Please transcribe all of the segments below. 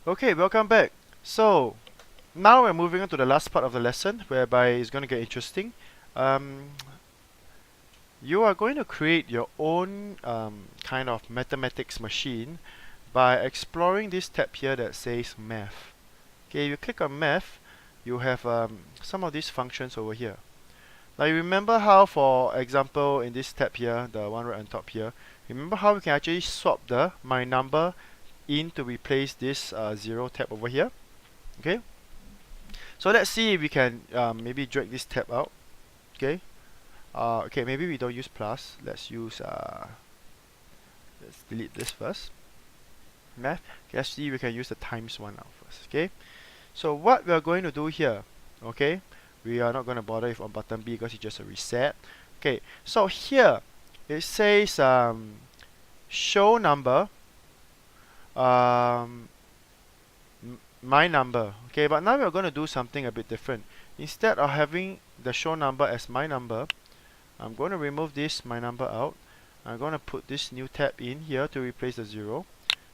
Okay, welcome back. So now we're moving on to the last part of the lesson, whereby it's going to get interesting. Um, you are going to create your own kind of mathematics machine by exploring this tab here that says Math. Okay, you click on Math, you have some of these functions over here. Now you remember how, for example, in this tab here, the one right on top here, remember how we can actually swap the my number in to replace this 0 tab over here. Okay, so let's see if we can maybe drag this tab out. Okay, okay, maybe we don't use plus. Let's use let's delete this first. Math. Okay, let's see if we can use the times one out first. Okay, so what we are going to do here, okay, we are not going to bother with on button B because it's just a reset. Okay, so here it says show number my number. Okay, but now we're going to do something a bit different. Instead of having the show number as my number, I'm going to remove this my number out. I'm going to put this new tab in here to replace the 0.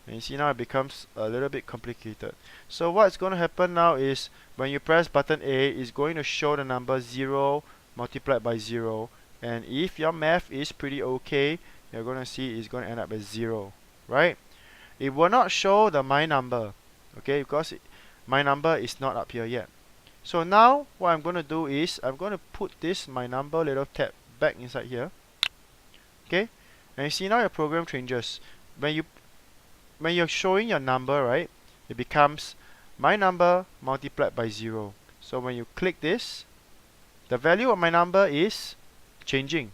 And you see now it becomes a little bit complicated. So what's going to happen now is when you press button A, it's going to show the number 0 multiplied by 0. And if your math is pretty okay, you're going to see it's going to end up as 0, right? It will not show the my number, okay, because my number is not up here yet. So now what I'm going to do is I'm going to put this my number little tab back inside here. Okay, and you see now your program changes. When you're showing your number, right, it becomes my number multiplied by 0. So when you click this, the value of my number is changing.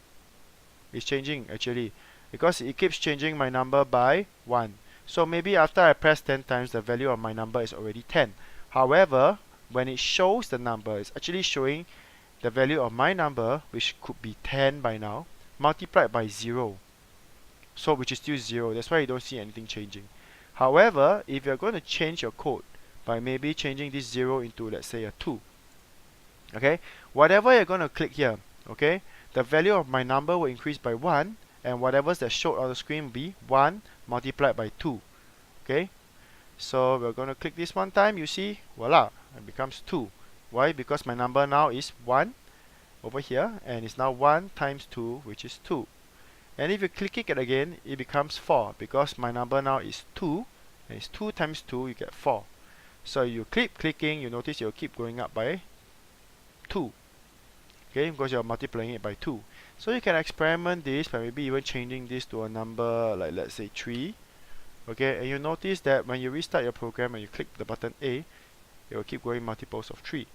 It's changing actually, because it keeps changing my number by 1. So maybe after I press 10 times, the value of my number is already 10. However, when it shows the number, it's actually showing the value of my number, which could be 10 by now, multiplied by 0. So which is still 0. That's why you don't see anything changing. However, if you're going to change your code by maybe changing this 0 into, let's say, a 2, okay, whatever you're going to click here, okay, the value of my number will increase by 1, and whatever's that showed on the screen will be 1 multiplied by 2. Okay, so we're going to click this one time. You see, voila, it becomes 2. Why? Because my number now is 1 over here, and it's now 1 times 2, which is 2. And if you click it again, it becomes 4, because my number now is 2, and it's 2 times 2, you get 4. So you keep clicking, you notice you'll keep going up by 2. Okay, because you're multiplying it by 2. So you can experiment this by maybe even changing this to a number like, let's say, 3. Okay, and you notice that when you restart your program and you click the button A, it will keep going multiples of 3.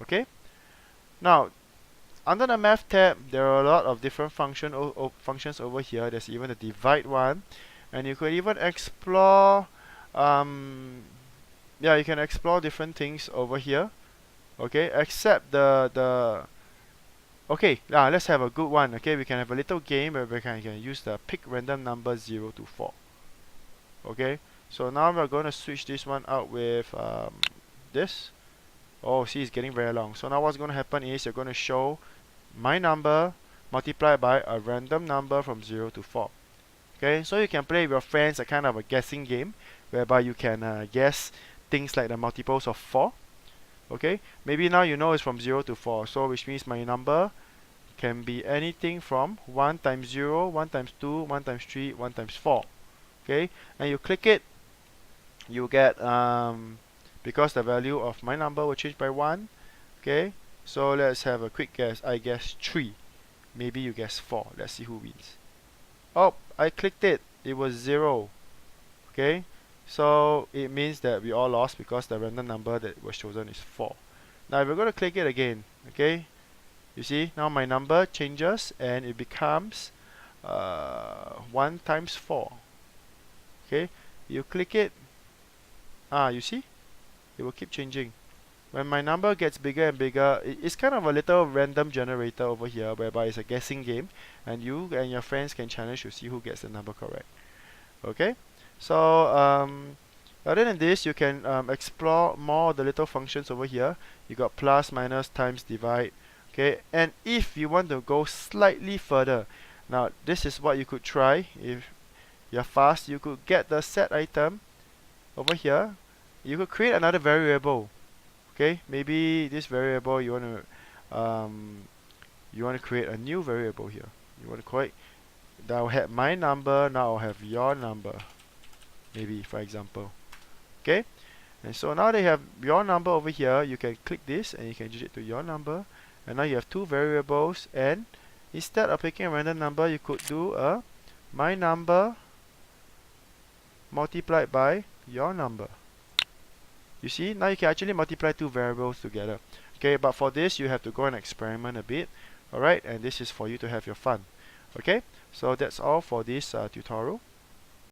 Okay, now under the math tab, there are a lot of different functions over here. There's even the divide one, and you could even explore yeah, you can explore different things over here. Okay, except the okay, let's have a good one. Okay, we can have a little game where we can use the pick random number 0 to 4. Okay, so now we're going to switch this one out with this. Oh, see, it's getting very long. So now what's going to happen is you're going to show my number multiplied by a random number from 0 to 4. Okay, so you can play with your friends a kind of a guessing game whereby you can guess things like the multiples of 4. Okay, maybe now you know it's from 0 to 4, so which means my number can be anything from 1 times 0, 1 times 2, 1 times 3, 1 times 4. Okay, and you click it, you get because the value of my number will change by 1. Okay, so let's have a quick guess. I guess 3. Maybe you guess 4. Let's see who wins. Oh, I clicked it. It was 0. Okay, so it means that we all lost because the random number that was chosen is 4. Now if we're going to click it again, okay, you see now my number changes and it becomes 1 times 4. Okay, you click it, you see, it will keep changing. When my number gets bigger and bigger, it's kind of a little random generator over here whereby it's a guessing game, and you and your friends can challenge to see who gets the number correct. Okay, so other than this, you can explore more of the little functions over here. You got plus, minus, times, divide. Okay, and if you want to go slightly further, now this is what you could try. If you're fast, you could get the set item over here, you could create another variable. Okay, maybe this variable you want to create a new variable here. You want to call it, that will have my number, now I'll have your number, maybe, for example. Okay, and so now they have your number over here. You can click this and you can change it to your number, and now you have two variables. And instead of picking a random number, you could do a my number multiplied by your number. You see, now you can actually multiply two variables together. Okay, but for this you have to go and experiment a bit. Alright, and this is for you to have your fun. Okay, so that's all for this tutorial.